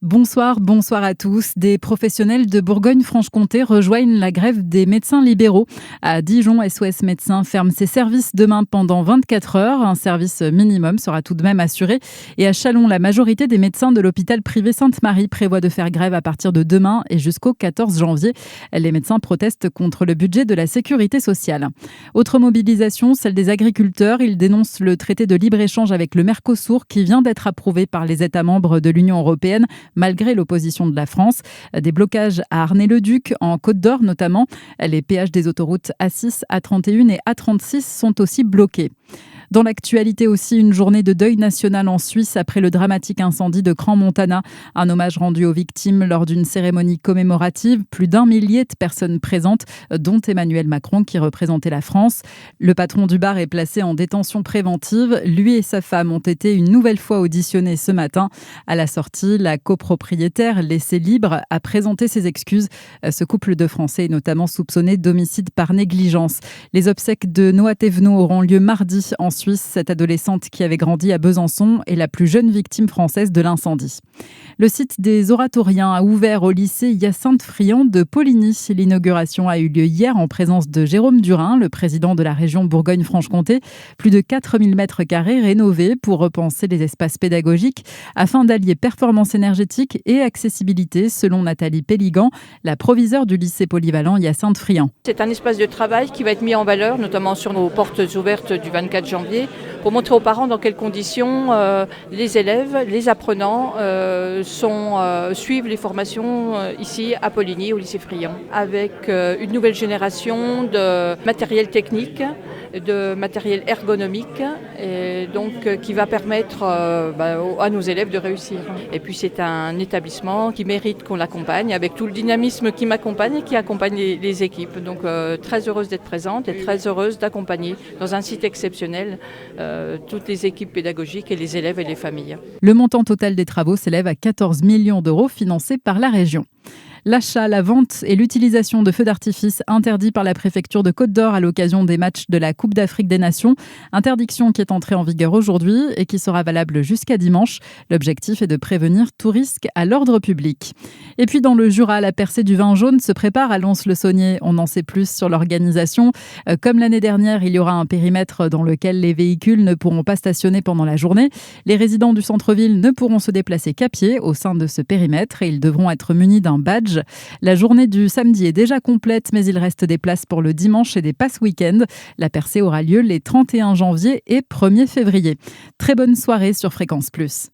Bonsoir à tous. Des professionnels de Bourgogne-Franche-Comté rejoignent la grève des médecins libéraux. À Dijon, SOS Médecins ferme ses services demain pendant 24 heures. Un service minimum sera tout de même assuré. Et à Châlons, la majorité des médecins de l'hôpital privé Sainte-Marie prévoit de faire grève à partir de demain et jusqu'au 14 janvier. Les médecins protestent contre le budget de la sécurité sociale. Autre mobilisation, celle des agriculteurs. Ils dénoncent le traité de libre-échange avec le Mercosur qui vient d'être approuvé par les États membres de l'Union européenne, malgré l'opposition de la France. Des blocages à Arnay-le-Duc, en Côte d'Or notamment. Les péages des autoroutes A6, A31 et A36 sont aussi bloqués. Dans l'actualité aussi, une journée de deuil national en Suisse après le dramatique incendie de Crans-Montana. Un hommage rendu aux victimes lors d'une cérémonie commémorative. Plus d'1 millier de personnes présentes, dont Emmanuel Macron qui représentait la France. Le patron du bar est placé en détention préventive. Lui et sa femme ont été une nouvelle fois auditionnés ce matin. À la sortie, la copropriétaire, laissée libre, a présenté ses excuses. Ce couple de Français est notamment soupçonné d'homicide par négligence. Les obsèques de Noa Thévenot auront lieu mardi en Suisse. Cette adolescente qui avait grandi à Besançon est la plus jeune victime française de l'incendie. Le site des oratoriens a ouvert au lycée Hyacinthe-Friant de Poligny. L'inauguration a eu lieu hier en présence de Jérôme Durin, le président de la région Bourgogne-Franche-Comté. Plus de 4000 mètres carrés rénovés pour repenser les espaces pédagogiques afin d'allier performance énergétique et accessibilité, selon Nathalie Pelligan, la proviseure du lycée polyvalent Hyacinthe-Friant. C'est un espace de travail qui va être mis en valeur, notamment sur nos portes ouvertes du 24 janvier, pour montrer aux parents dans quelles conditions les élèves, les apprenants suivent les formations ici à Poligny, au lycée Friant, avec une nouvelle génération de matériel technique, de matériel ergonomique, et donc qui va permettre à nos élèves de réussir. Et puis c'est un établissement qui mérite qu'on l'accompagne, avec tout le dynamisme qui m'accompagne et qui accompagne les équipes. Donc très heureuse d'être présente et très heureuse d'accompagner dans un site exceptionnel toutes les équipes pédagogiques et les élèves et les familles. Le montant total des travaux s'élève à 14 millions d'euros financés par la région. L'achat, la vente et l'utilisation de feux d'artifice interdits par la préfecture de Côte d'Or à l'occasion des matchs de la Coupe d'Afrique des Nations. Interdiction qui est entrée en vigueur aujourd'hui et qui sera valable jusqu'à dimanche. L'objectif est de prévenir tout risque à l'ordre public. Et puis dans le Jura, la percée du vin jaune se prépare à Lons-le-Saunier. On en sait plus sur l'organisation. Comme l'année dernière, il y aura un périmètre dans lequel les véhicules ne pourront pas stationner pendant la journée. Les résidents du centre-ville ne pourront se déplacer qu'à pied au sein de ce périmètre et ils devront être munis d'un badge. La journée du samedi est déjà complète, mais il reste des places pour le dimanche et des passes week-end. La percée aura lieu les 31 janvier et 1er février. Très bonne soirée sur Fréquence Plus.